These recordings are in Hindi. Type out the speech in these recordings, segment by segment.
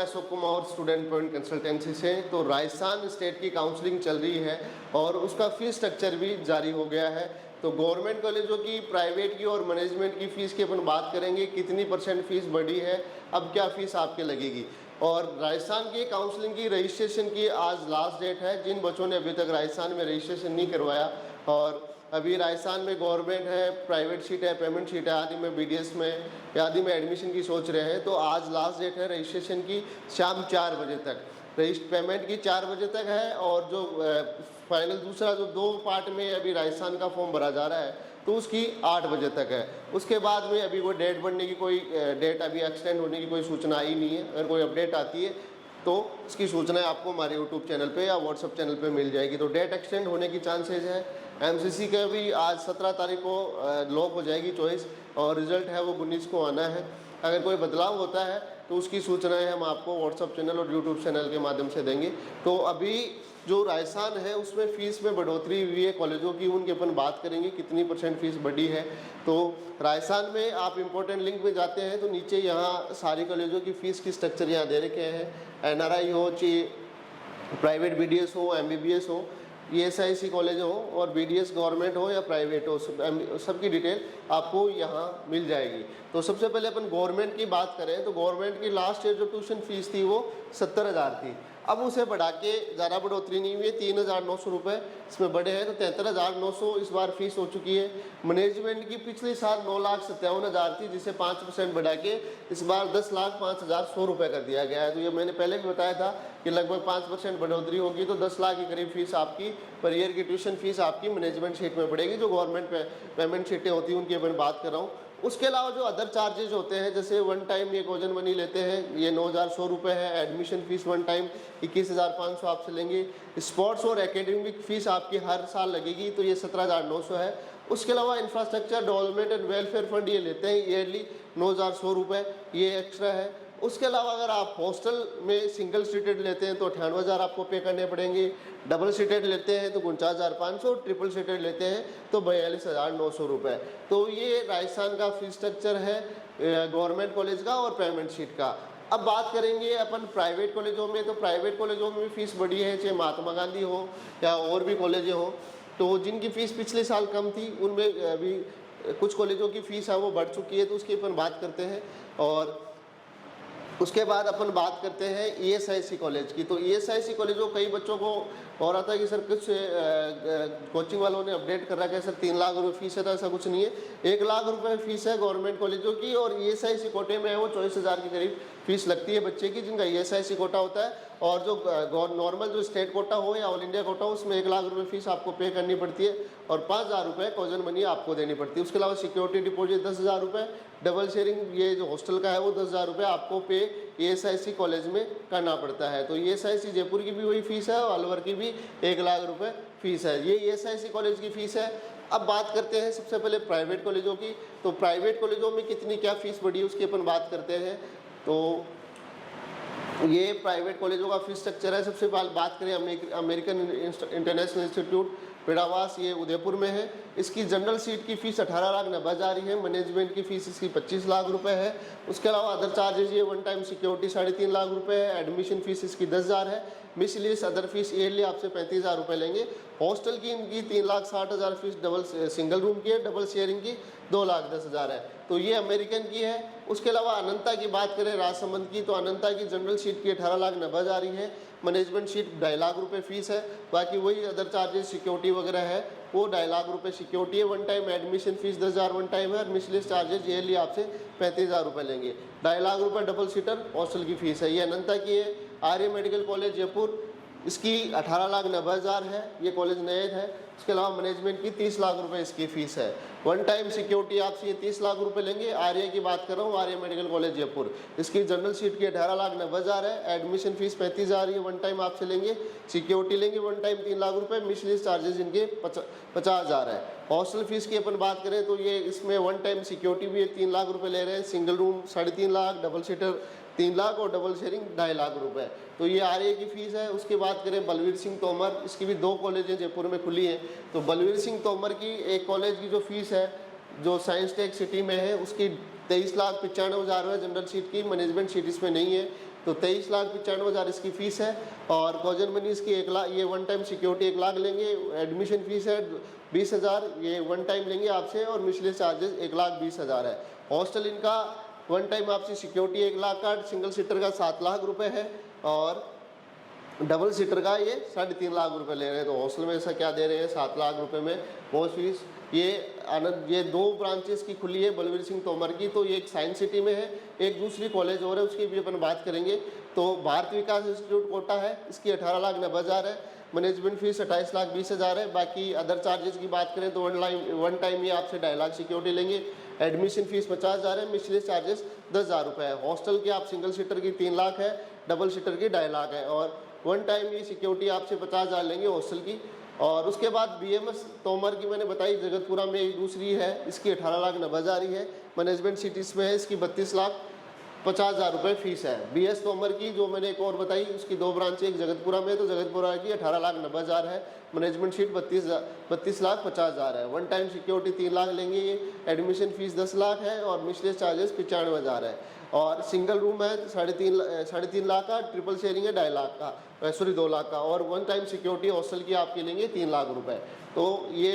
Ashok Kumar student point consultancy से। तो राजस्थान स्टेट की काउंसलिंग चल रही है और उसका फीस स्ट्रक्चर भी जारी हो गया है। तो गवर्नमेंट कॉलेजों की, प्राइवेट की और मैनेजमेंट की फ़ीस की अपन बात करेंगे, कितनी % फीस बढ़ी है, अब क्या फ़ीस आपके लगेगी। और राजस्थान की काउंसलिंग की रजिस्ट्रेशन की आज लास्ट डेट है। जिन बच्चों ने अभी तक राजस्थान में रजिस्ट्रेशन नहीं करवाया और अभी राजस्थान में गवर्नमेंट है, प्राइवेट सीट है, पेमेंट सीट है, आदि में BDS में या आदि में एडमिशन की सोच रहे हैं, तो आज लास्ट डेट है रजिस्ट्रेशन की शाम 4 बजे तक। पेमेंट की 4 बजे तक है और जो फाइनल दूसरा जो 2 पार्ट में अभी राजस्थान का फॉर्म भरा जा रहा है तो उसकी 8 बजे तक है। उसके बाद में अभी वो डेट बढ़ने की कोई डेट अभी एक्सटेंड होने की कोई सूचना आई नहीं है। अगर कोई अपडेट आती है तो इसकी सूचना आपको हमारे YouTube चैनल पे या WhatsApp चैनल पे मिल जाएगी। तो डेट एक्सटेंड होने की चांसेज है। MCC का भी आज 17 तारीख को लॉक हो जाएगी चॉइस और रिज़ल्ट है वो 19 को आना है। अगर कोई बदलाव होता है तो उसकी सूचनाएं हम आपको WhatsApp चैनल और YouTube चैनल के माध्यम से देंगे। तो अभी जो राजस्थान है उसमें फ़ीस में बढ़ोतरी हुई है कॉलेजों की, उनकी अपन बात करेंगे कितनी % फीस बढ़ी है। तो राजस्थान में आप इम्पोर्टेंट लिंक में जाते हैं तो नीचे यहाँ सारी कॉलेजों की फ़ीस की स्ट्रक्चर यहाँ दे रखे हैं। NRI हो, चाहे प्राइवेट BDS हो, MBBS हो, ESIC कॉलेज हो और BDS गवर्नमेंट हो या प्राइवेट हो, सबकी डिटेल आपको यहाँ मिल जाएगी। तो सबसे पहले अपन गवर्नमेंट की बात करें तो गवर्नमेंट की लास्ट ईयर जो ट्यूशन फीस थी वो 70,000 थी। अब उसे बढ़ा के ज़्यादा बढ़ोतरी नहीं हुई है, 3,900 रुपये इसमें बढ़े हैं, तो 73,900 इस बार फीस हो चुकी है। मैनेजमेंट की पिछले साल 9,57,000 थी, जिसे 5% बढ़ा के इस बार 10,05,100 रुपये कर दिया गया है। तो ये मैंने पहले भी बताया था कि लगभग 5% बढ़ोतरी होगी तो 10 लाख के करीब फीस आपकी पर ईयर की ट्यूशन फीस आपकी मैनेजमेंट शीट में पड़ेगी। जो गवर्नमेंट पेमेंट शीटें होती हैं उनकी मैं बात कर रहा हूँ। उसके अलावा जो अदर चार्जेज होते हैं, जैसे वन टाइम ये कोजन मनी लेते हैं, ये 9,100 रुपये है। एडमिशन फ़ीस वन टाइम 21,500 आपसे लेंगे। स्पोर्ट्स और एकेडमिक फ़ीस आपकी हर साल लगेगी तो ये 17,900 है। उसके अलावा infrastructure development and welfare fund ये लेते हैं ईयरली 9,100 रुपये, ये एक्स्ट्रा है। उसके अलावा अगर आप हॉस्टल में सिंगल सीटेड लेते हैं तो 98,000 आपको पे करने पड़ेंगे। डबल सीटेड लेते हैं तो 49,500, ट्रिपल सीटेड लेते हैं तो 42,900 रुपये। तो ये राजस्थान का फीस स्ट्रक्चर है गवर्नमेंट कॉलेज का और पेमेंट शीट का। अब बात करेंगे अपन प्राइवेट कॉलेजों में। तो प्राइवेट कॉलेजों में भी फीस बढ़ी है, चाहे महात्मा गांधी हो या और भी कॉलेजें हों। तो जिनकी फ़ीस पिछले साल कम थी उनमें अभी कुछ कॉलेजों की फ़ीस है वो बढ़ चुकी है, तो उसकी अपन बात करते हैं। और उसके बाद अपन बात करते हैं ESIC कॉलेज की। तो ESIC कॉलेजों कई बच्चों को हो रहा था कि सर कुछ कोचिंग वालों ने अपडेट कर रखा है सर 3 लाख रुपये फीस है, तो ऐसा कुछ नहीं है। 1 लाख रुपये फीस है गवर्नमेंट कॉलेजों की और ESIC कोटे में है वो 24,000 के करीब फीस लगती है बच्चे की, जिनका ESIC कोटा होता है। और जो नॉर्मल जो स्टेट कोटा हो या ऑल इंडिया कोटा हो उसमें 1 लाख रुपये फीस आपको पे करनी पड़ती है और 5,000 रुपये कोजन मनी आपको देनी पड़ती है। उसके अलावा सिक्योरिटी डिपॉजिट 10,000 रुपये, डबल शेयरिंग ये जो हॉस्टल का है वो 10,000 रुपये आपको पे ESIC कॉलेज में करना पड़ता है। तो ESIC जयपुर की भी वही फीस है और अलवर की भी 1 लाख रुपये फीस है। ये ESIC कॉलेज की फ़ीस है। अब बात करते हैं सबसे पहले प्राइवेट कॉलेजों की। तो प्राइवेट कॉलेजों में कितनी क्या फ़ीस बढ़ी है उसकी अपन बात करते हैं। तो ये प्राइवेट कॉलेजों का फीस स्ट्रक्चर है। सबसे पहले बात करें अमेरिकन इंटरनेशनल इंस्टीट्यूट पिड़ावास, ये उदयपुर में है। इसकी जनरल सीट की फ़ीस 18,90,000 है। मैनेजमेंट की फ़ीस इसकी 25 लाख रुपए है। उसके अलावा अदर चार्जेज ये वन टाइम सिक्योरिटी 3.5 लाख रुपए है। एडमिशन फ़ीस इसकी 10,000 है। मिसलियस अदर फीस ईयरली आपसे 35,000 रुपये लेंगे। हॉस्टल की इनकी 3,60,000 फीस डबल सिंगल रूम की है, डबल शेयरिंग की 2,10,000 है। तो ये अमेरिकन की है। उसके अलावा अनंता की बात करें राजसमंद की, तो अनंता की जनरल सीट की 18,90,000 है। मैनेजमेंट सीट 2.5 लाख रुपये फीस है। बाकी वही अदर चार्जेस सिक्योरिटी वगैरह है वो 2.5 लाख रुपये सिक्योरिटी है। One time admission fees 10,000 one time है और मिसलेस चार्जेस ईयरली आपसे 35,000 रुपये लेंगे। 2.5 लाख रुपये डबल सीटर हॉस्टल की फ़ीस है। ये अनंता की है। आर्य मेडिकल कॉलेज जयपुर, इसकी 18,90,000 है। ये कॉलेज नए है। उसके अलावा मैनेजमेंट की 30 लाख रुपए इसकी फ़ीस है। वन टाइम सिक्योरिटी आपसे ये 30 लाख रुपए लेंगे। आर्य की बात कर रहा हूँ, आर्य मेडिकल कॉलेज जयपुर, इसकी जनरल सीट की 18,90,000 है। एडमिशन फीस 35,000 ये वन टाइम आपसे लेंगे। सिक्योरिटी लेंगे वन टाइम 3 लाख रुपये। मिसलेनियस चार्जेस इनके 50,000 है। हॉस्टल फीस की अपन बात करें तो ये इसमें वन टाइम सिक्योरिटी भी 3 लाख रुपये ले रहे हैं। Single room 3.5 lakh, double seater 3 lakh और डबल शेयरिंग 2.5 लाख रुपए। तो ये आर्य की फ़ीस है। उसकी बात करें बलवीर सिंह तोमर, इसकी भी 2 कॉलेजें जयपुर में खुली हैं। तो बलवीर सिंह तोमर की एक कॉलेज की जो फ़ीस है जो साइंस टेक सिटी में है उसकी 23,95,000 है जनरल सीट की। मैनेजमेंट सीट इसमें नहीं है। तो 23,95,000 इसकी फ़ीस है। और कॉजन मनी इसकी 1 लाख, ये वन टाइम सिक्योरिटी 1 लाख लेंगे। एडमिशन फ़ीस है 20,000, ये वन टाइम लेंगे आपसे। और मिसलेनियस चार्जेस 1,20,000 है। हॉस्टल इनका वन टाइम आपसे सिक्योरिटी 1 लाख का, सिंगल सीटर का 7 लाख रुपए है और डबल सीटर का ये 3.5 लाख रुपए ले रहे हैं। तो हॉस्टल में ऐसा क्या दे रहे हैं 7 लाख रुपए में पहुँच फीस। ये 2 ब्रांचेस की खुली है बलवीर सिंह तोमर की। तो ये एक साइंस सिटी में है, एक दूसरी कॉलेज और है, उसकी भी अपन बात करेंगे। तो भारत विकास इंस्टीट्यूट कोटा है, इसकी 18,90,000 है। मैनेजमेंट फीस 28,20,000 है। बाकी अदर चार्जेस की बात करें तो वन टाइम ये आपसे 2.5 लाख सिक्योरिटी लेंगे। एडमिशन फीस 50,000 है। मिसलेनियस चार्जेस 10,000 रुपये है। हॉस्टल की आप सिंगल सीटर की 3 लाख है, डबल सीटर की 2.5 लाख है। और वन टाइम ये सिक्योरिटी आपसे 50,000 लेंगे हॉस्टल की। और उसके बाद BMS तोमर की मैंने बताई जगतपुरा में एक दूसरी है, इसकी 18,90,000 ही है। मैनेजमेंट सिटीज़ में है, इसकी 32,50,000 रुपये फ़ीस है। BS तोमर की जो मैंने एक और बताई, उसकी 2 ब्रांचें, एक जगतपुरा में, तो जगतपुरा की 18,90,000 है। मैनेजमेंट सीट 32,50,000 है। वन टाइम सिक्योरिटी 3 लाख लेंगे ये। एडमिशन फ़ीस 10 लाख है और मिसलेनियस चार्जेस 95,000 है। और सिंगल रूम है 3.5 लाख का, ट्रिपल शेयरिंग है 2.5 लाख का, 2 लाख का। और वन टाइम सिक्योरिटी हॉस्टल की आपके लेंगे 3 लाख रुपए। तो ये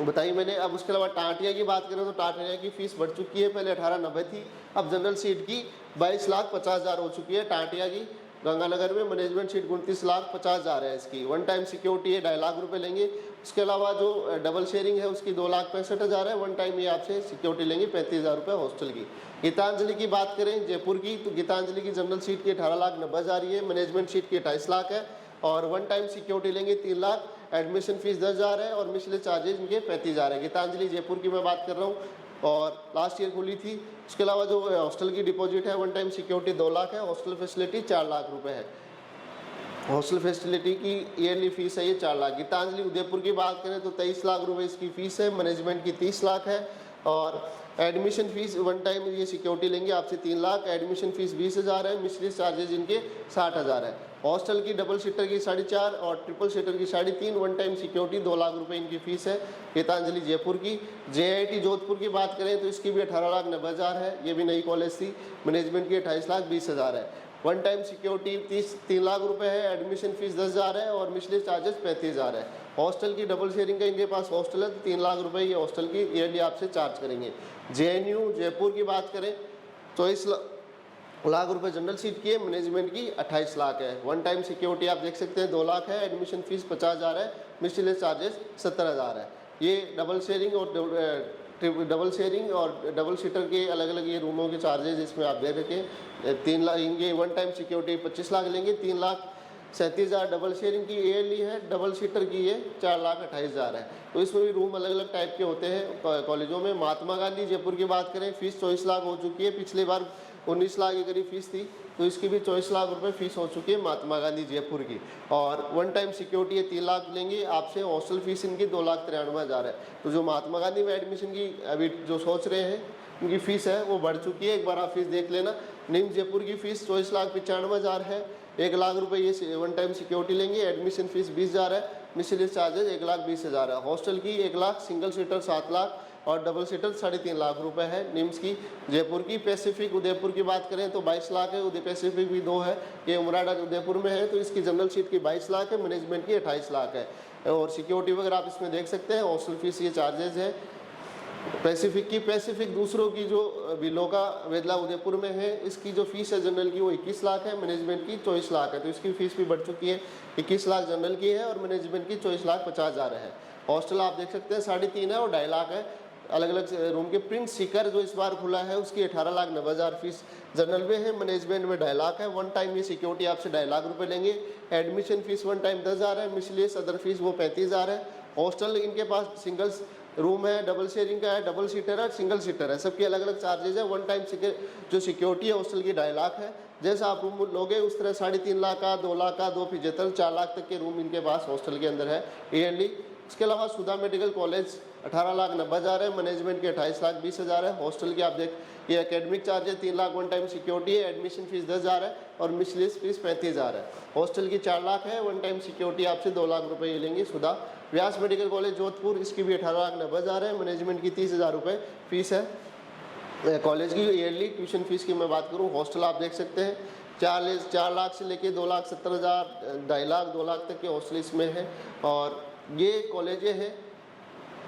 बताइए मैंने। अब उसके अलावा टाटिया की बात करें तो टाटिया की फ़ीस बढ़ चुकी है, पहले 18,90 थी, अब जनरल सीट की 22,50,000 हो चुकी है टाटिया की। गंगानगर में मैनेजमेंट सीट 29,50,000 है इसकी। वन टाइम सिक्योरिटी है 2.5 लाख रुपए लेंगे। उसके अलावा जो डबल शेयरिंग है उसकी 2,65,000 है। वन टाइम ये आपसे सिक्योरिटी लेंगे 35,000 रुपये हॉस्टल की। गीतांजलि की बात करें जयपुर की, तो गीतांजलि की जनरल सीट की 18,90,000 ही है। मैनेजमेंट सीट की 28 लाख है और वन टाइम सिक्योरिटी लेंगे 3 लाख। एडमिशन फीस 10,000 है और मिसलेनियस चार्जेज इनके 35,000 है। गीतांजलि जयपुर की मैं बात कर रहा हूँ और लास्ट ईयर खुली थी। उसके अलावा जो हॉस्टल की डिपॉजिट है वन टाइम सिक्योरिटी 2 लाख है। हॉस्टल फैसिलिटी 4 लाख रुपए है। हॉस्टल फैसिलिटी की ईयरली फीस है ये 4 लाख। गीतांजलि उदयपुर की बात करें तो 23 लाख रुपए इसकी फ़ीस है। मैनेजमेंट की 30 लाख है और एडमिशन फ़ीस वन टाइम ये सिक्योरिटी लेंगे आपसे 3 लाख। एडमिशन फ़ीस 20,000 है। मिसलेनियस चार्जेज इनके 60,000 है। हॉस्टल की डबल सीटर की 4.5 और ट्रिपल सीटर की 3.5। वन टाइम सिक्योरिटी 2 लाख रुपए इनकी फ़ीस है गीतांजलि जयपुर की। JIT जोधपुर की बात करें तो इसकी भी 18,90,000 है, ये भी नई कॉलेज थी। मैनेजमेंट की 28,20,000 है। वन टाइम सिक्योरिटी 3 लाख रुपए है। एडमिशन फीस 10,000 है और मिसलेनियस चार्जेस 35,000 है। हॉस्टल की डबल शेयरिंग का इनके पास हॉस्टल है तो 3 लाख रुपए ये हॉस्टल की ईयरली आपसे चार्ज करेंगे। JNU जयपुर की बात करें 24 लाख रुपए जनरल सीट की है। मैनेजमेंट की 28 लाख है। वन टाइम सिक्योरिटी आप देख सकते हैं 2 लाख है। एडमिशन फीस 50,000 है। मिसलेनियस चार्जेस 70,000 है। ये डबल शेयरिंग और डबल सीटर के अलग अलग ये रूमों के चार्जेज इसमें आप दे रखें। 3 लाख इनके वन टाइम सिक्योरिटी 25 लाख लेंगे। 3,37,000 डबल शेयरिंग की ईयरली है। डबल सीटर की ये 4,28,000 है। तो इसमें भी रूम अलग अलग टाइप के होते हैं कॉलेजों में। महात्मा गांधी जयपुर की बात करें फ़ीस 24 लाख हो चुकी है। पिछली बार 19 लाख के करीब फीस थी तो इसकी भी 24 लाख रुपए फीस हो चुकी है महात्मा गांधी जयपुर की। और वन टाइम सिक्योरिटी 3 लाख लेंगे आपसे। हॉस्टल फीस इनकी 2,93,000 है। तो जो महात्मा गांधी में एडमिशन की अभी जो सोच रहे हैं उनकी फ़ीस है वो बढ़ चुकी है, एक बार आप फीस देख लेना। निम्न जयपुर की फ़ीस 24,95,000 है। 1 लाख रुपए ये वन टाइम सिक्योरिटी लेंगे। एडमिशन फीस 20,000 है। मिसलेनियस चार्जेज 1,20,000 है। हॉस्टल की 1 लाख, सिंगल सीटर 7 लाख और डबल सीटर 3.5 लाख रुपए है निम्स की। जयपुर की पैसिफिक उदयपुर की बात करें तो 22 लाख है। उदय पैसिफिक भी 2 है, ये उमराडा उदयपुर में है। तो इसकी जनरल सीट की 22 लाख है। मैनेजमेंट की 28 लाख है। और सिक्योरिटी वगैरह आप इसमें देख सकते हैं। हॉस्टल फीस ये चार्जेज है। पैसिफिक दूसरों की जो बिलोका वेदला उदयपुर में है, इसकी जो फीस है जनरल की वो 21 लाख है। मैनेजमेंट की 24 लाख है। तो इसकी फीस भी बढ़ चुकी है। 21 लाख जनरल की है और मैनेजमेंट की 24,50,000 है। हॉस्टल आप देख सकते हैं 3.5 है और 2.5 लाख है। अलग अलग रूम के प्रिंस सीकर जो इस बार खुला है उसकी 18,90,000 फीस जनरल में है। मैनेजमेंट में 2.5 लाख है। वन टाइम ये सिक्योरिटी आपसे 2.5 लाख रुपए लेंगे। एडमिशन फीस वन टाइम 10,000 है। मिसलेनियस अदर फीस वो 35,000 है। हॉस्टल इनके पास सिंगल रूम है, डबल शेयरिंग का है, डबल सीटर है, सिंगल सीटर है, सबकी अलग अलग चार्जेज है। वन टाइम जो सिक्योरिटी है हॉस्टल की 2.5 लाख है। जैसा आप रूम लोगे उस तरह 3.5 लाख का, 2 लाख का, 2,75,000, 4 लाख तक के रूम इनके पास हॉस्टल के अंदर है ईयरली। इसके अलावा सुधा मेडिकल कॉलेज 18,90,000 है। मैनेजमेंट के 28,20,000 है। हॉस्टल की आप देख ये एकेडमिक चार्ज है 3 लाख। वन टाइम सिक्योरिटी है। एडमिशन फीस 10,000 है और मिसलेनियस फीस 35,000 है। हॉस्टल की 4 लाख है। वन टाइम सिक्योरिटी आपसे 2 लाख रुपए ये लेंगे सुधा। व्यास मेडिकल कॉलेज जोधपुर इसकी भी 18,90,000 है। मैनेजमेंट की 30,000 रुपये फीस है। कॉलेज की ईयरली ट्यूशन फीस की मैं बात करूं, हॉस्टल आप देख सकते हैं 4 लाख से लेके 2,70,000, 2.5 लाख 2 लाख तक के हॉस्टल इसमें है। और ये कॉलेजें हैं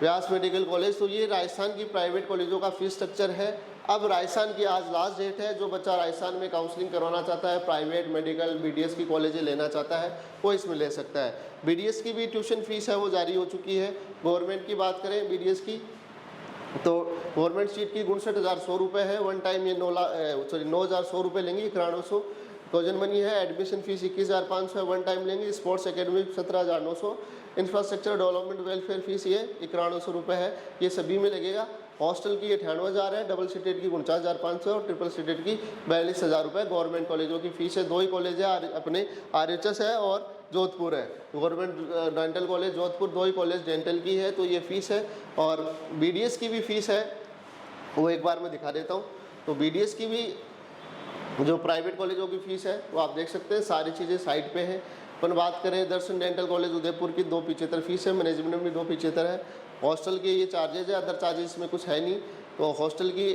व्यास मेडिकल कॉलेज। तो ये राजस्थान की प्राइवेट कॉलेजों का फीस स्ट्रक्चर है। अब राजस्थान की आज लास्ट डेट है, जो बच्चा राजस्थान में काउंसलिंग करवाना चाहता है, प्राइवेट मेडिकल बीडीएस की कॉलेजें लेना चाहता है, वो इसमें ले सकता है। बीडीएस की भी ट्यूशन फीस है वो जारी हो चुकी है। गवर्नमेंट की बात करें बीडीएस की, तो गवर्नमेंट सीट की 59,100 रुपये है। वन टाइम ये 9,100 रुपये लेंगे, 9100 टोजन मनी है। एडमिशन फीस 21,500 है, वन टाइम लेंगे। Sports academy 17,900। Infrastructure development welfare fees ये 9100 रुपये है, ये सभी में लगेगा। हॉस्टल की 98,000 है, डबल सीटेड की 49,500 और ट्रिपल सीटेड की 42,000 रुपये गवर्नमेंट कॉलेजों की फ़ीस है। 2 ही कॉलेज है अपने, RHS है और जोधपुर है। गवर्नमेंट डेंटल कॉलेज जोधपुर, 2 ही कॉलेज डेंटल की है, तो ये फ़ीस है। और BDS की भी फ़ीस है, वो एक बार मैं दिखा देता हूँ। तो BDS की भी जो प्राइवेट कॉलेजों की फ़ीस है वो आप देख सकते हैं, सारी चीज़ें साइट पे हैं। अपन बात करें दर्शन डेंटल कॉलेज उदयपुर की 275 फीस है, मैनेजमेंट में भी 275 है। हॉस्टल के ये चार्जेज है, अदर चार्जेस में कुछ है नहीं। तो हॉस्टल की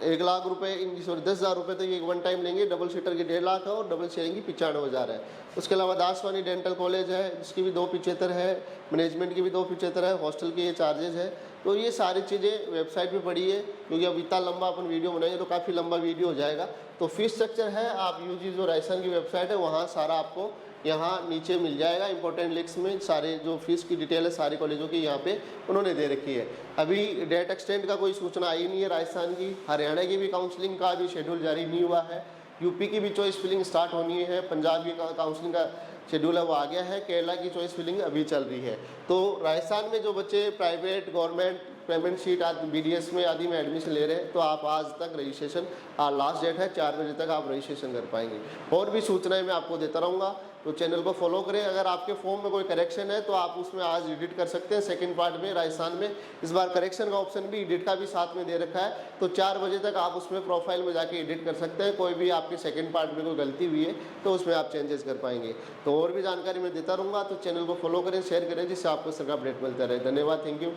1 लाख रुपये, 10,000 रुपये तो ये वन टाइम लेंगे। डबल सीटर की 1.5 लाख है और डबल शेयरिंग की 95,000 है। उसके अलावा दासवानी डेंटल कॉलेज है, जिसकी भी 275 है, मैनेजमेंट की भी 275 है, हॉस्टल के ये चार्जेज है। तो ये सारी चीज़ें वेबसाइट पे पड़ी है, क्योंकि अब इतना लंबा अपन वीडियो बनाएंगे तो काफ़ी लंबा वीडियो हो जाएगा। तो फीस स्ट्रक्चर है, आप UG जो राजस्थान की वेबसाइट है वहाँ सारा आपको यहाँ नीचे मिल जाएगा। इंपॉर्टेंट लिंक्स में सारे जो फीस की डिटेल है सारे कॉलेजों की यहाँ पे उन्होंने दे रखी है। अभी डेट एक्सटेंड का कोई सूचना आई नहीं है राजस्थान की। हरियाणा की भी काउंसलिंग का अभी शेड्यूल जारी नहीं हुआ है। यूपी की भी चॉइस फिलिंग स्टार्ट होनी है। पंजाब की काउंसलिंग का शेड्यूल है वो आ गया है। केरला की चॉइस फिलिंग अभी चल रही है। तो राजस्थान में जो बच्चे प्राइवेट, गवर्नमेंट, पेमेंट शीट आदि BDS में आदि में एडमिशन ले रहे हैं, तो आप आज तक रजिस्ट्रेशन, लास्ट डेट है 4 बजे तक आप रजिस्ट्रेशन कर पाएंगे। और भी सूचनाएं मैं आपको देता रहूँगा, तो चैनल को फॉलो करें। अगर आपके फॉर्म में कोई करेक्शन है तो आप उसमें आज एडिट कर सकते हैं। सेकंड पार्ट में राजस्थान में इस बार करेक्शन का ऑप्शन भी, एडिट का भी साथ में दे रखा है। तो 4 बजे तक आप उसमें प्रोफाइल में जाके एडिट कर सकते हैं। कोई भी आपके सेकंड पार्ट में कोई गलती हुई है तो उसमें आप चेंजेस कर पाएंगे। तो और भी जानकारी मैं देता रहूँगा, तो चैनल को फॉलो करें, शेयर करें, जिससे आपको सरकार अपडेट मिलता रहे। धन्यवाद, थैंक यू।